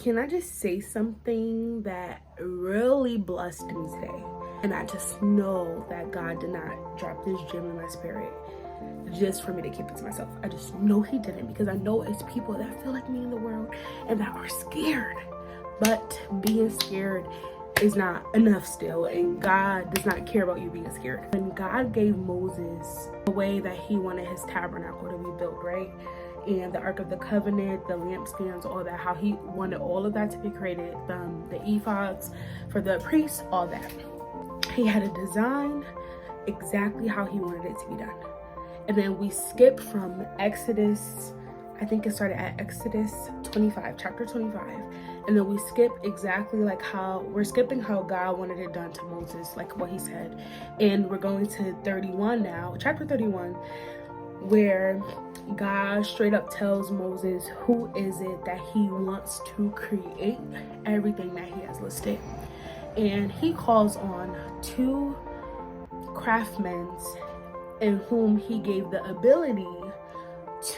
Can I just say something that really blessed me today? And I just know that God did not drop this gem in my spirit just for me to keep it to myself. I just know he didn't, because I know it's people that feel like me in the world and that are scared. But being scared is not enough still, and God does not care about you being scared. And God gave Moses the way that he wanted his tabernacle to be built, right? And the Ark of the Covenant, the lampstands, all that, how he wanted all of that to be created, the ephods for the priests, all that. He had a design exactly how he wanted it to be done. And then we skip from Exodus, I think it started at Exodus 25, chapter 25. And then we skip exactly like we're skipping how God wanted it done to Moses, like what he said. And we're going to 31 now, chapter 31, where God straight up tells Moses who is it that he wants to create everything that he has listed. And he calls on 2 craftsmen in whom he gave the ability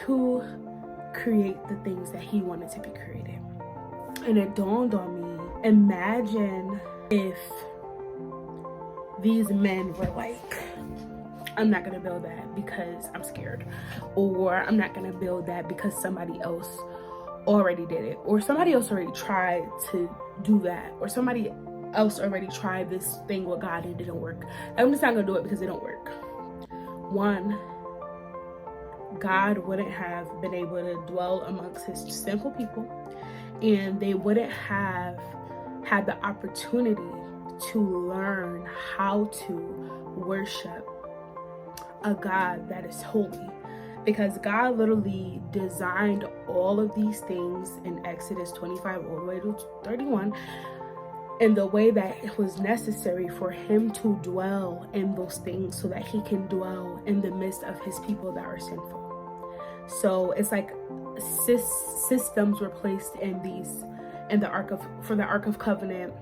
to create the things that he wanted to be created. And it dawned on me, imagine if these men were like, I'm not gonna build that because I'm scared, or I'm not gonna build that because somebody else already did it, or somebody else already tried to do that, or somebody else already tried this thing with God and it didn't work. I'm just not gonna do it because it don't work. One, God wouldn't have been able to dwell amongst his sinful people, and they wouldn't have had the opportunity to learn how to worship a God that is holy, because God literally designed all of these things in Exodus 25 all the way to 31 in the way that it was necessary for him to dwell in those things, so that he can dwell in the midst of his people that are sinful. So it's like systems were placed in the Ark of Covenant,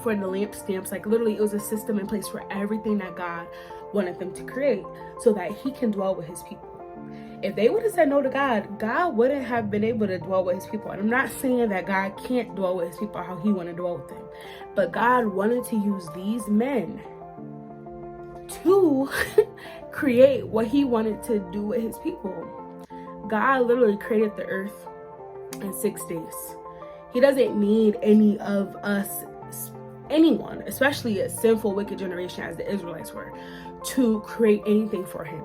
for the lampstands. Like literally it was a system in place for everything that God wanted them to create, so that he can dwell with his people. If they would have said no to God, God wouldn't have been able to dwell with his people. And I'm not saying that God can't dwell with his people how he wanted to dwell with them, but God wanted to use these men to create what he wanted to do with his people. God literally created the earth in 6 days. He doesn't need any of us, anyone, especially a sinful, wicked generation as the Israelites were, to create anything for him.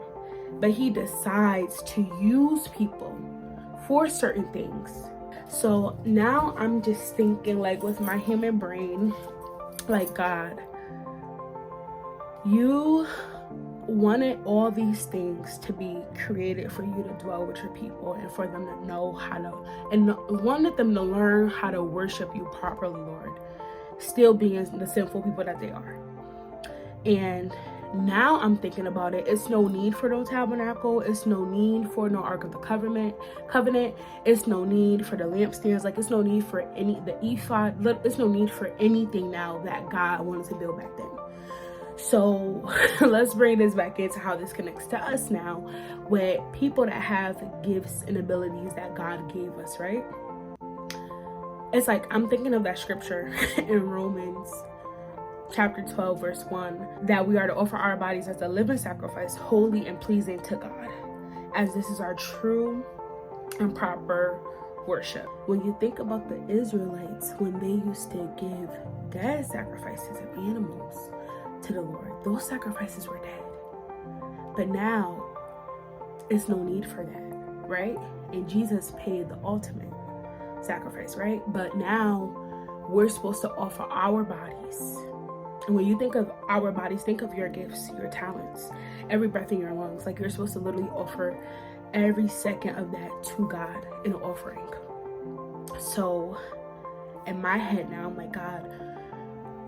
But he decides to use people for certain things. So now I'm just thinking, like, with my human brain, like, God, you wanted all these things to be created for you to dwell with your people, and for them to know how to, and wanted them to learn how to worship you properly, Lord, still being the sinful people that they are. And now I'm thinking about it, it's no need for no tabernacle, it's no need for no Ark of the Covenant, it's no need for the lampstands, like it's no need for the ephod, it's no need for anything now that God wanted to build back then. So let's bring this back into how this connects to us now, with people that have gifts and abilities that God gave us, right? It's like, I'm thinking of that scripture in Romans chapter 12 verse 1, that we are to offer our bodies as a living sacrifice, holy and pleasing to God, as this is our true and proper worship. When you think about the Israelites, when they used to give dead sacrifices of animals to the Lord, those sacrifices were dead. But now it's no need for that, right? And Jesus paid the ultimate sacrifice, right? But now we're supposed to offer our bodies. And when you think of our bodies, think of your gifts, your talents, every breath in your lungs. Like, you're supposed to literally offer every second of that to God in an offering. So in my head now, I'm like, God,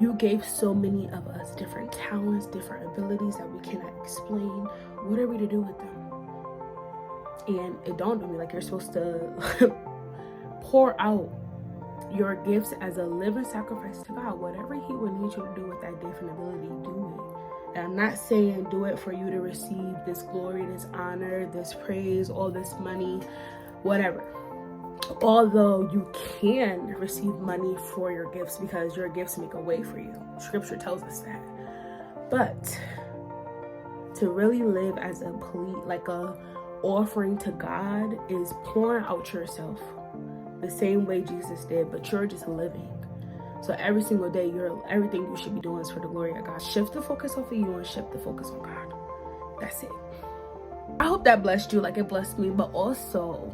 you gave so many of us different talents, different abilities that we cannot explain. What are we to do with them? And it dawned on me, like, you're supposed to pour out your gifts as a living sacrifice to God. Whatever he would need you to do with that gift and ability, do it. And I'm not saying do it for you to receive this glory, this honor, this praise, all this money, whatever. Although you can receive money for your gifts because your gifts make a way for you. Scripture tells us that. But to really live as a offering to God is pouring out yourself the same way Jesus did, but you're just living. So every single day, everything you should be doing is for the glory of God. Shift the focus off of you and shift the focus on God. That's it. I hope that blessed you like it blessed me, but also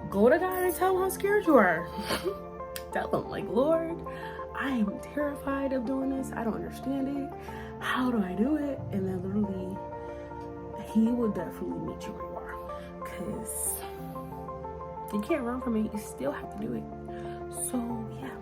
go to God and tell him how scared you are. Tell him, like, Lord, I am terrified of doing this. I don't understand it. How do I do it? And then literally, he will definitely meet you where you are. Because you can't run from it. You still have to do it. So, yeah.